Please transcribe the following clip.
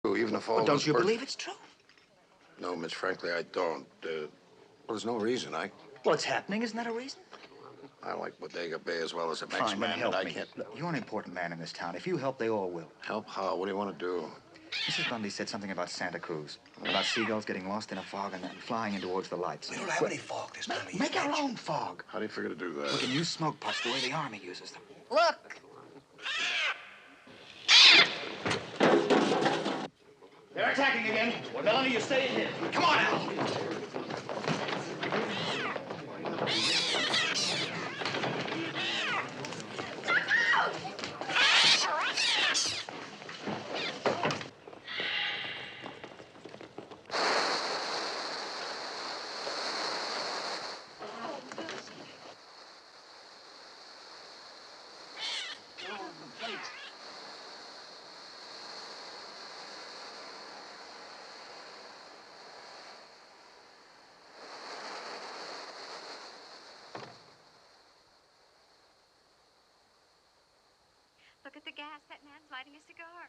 true, even if all Well, don't was you perfect. believe it's true? No, Miss, frankly, I don't. Well, there's no reason. Well, it's happening. Isn't that a reason? I like Bodega Bay as well as the next Fine, then man, help but I me. can't... Look, you're an important man in this town. If you help, they all will. Help how? What do you want to do? Mrs. Bundy said something about Santa Cruz, about seagulls getting lost in a fog and flying in towards the lights. We don't have any fog this time of year. Make our own fog. How do you figure to do that? We can use smoke pots the way the Army uses them. Look. They're attacking again. Well, Melanie, you stay in here. Come on, Al. Look at the gas. That man's lighting a cigar.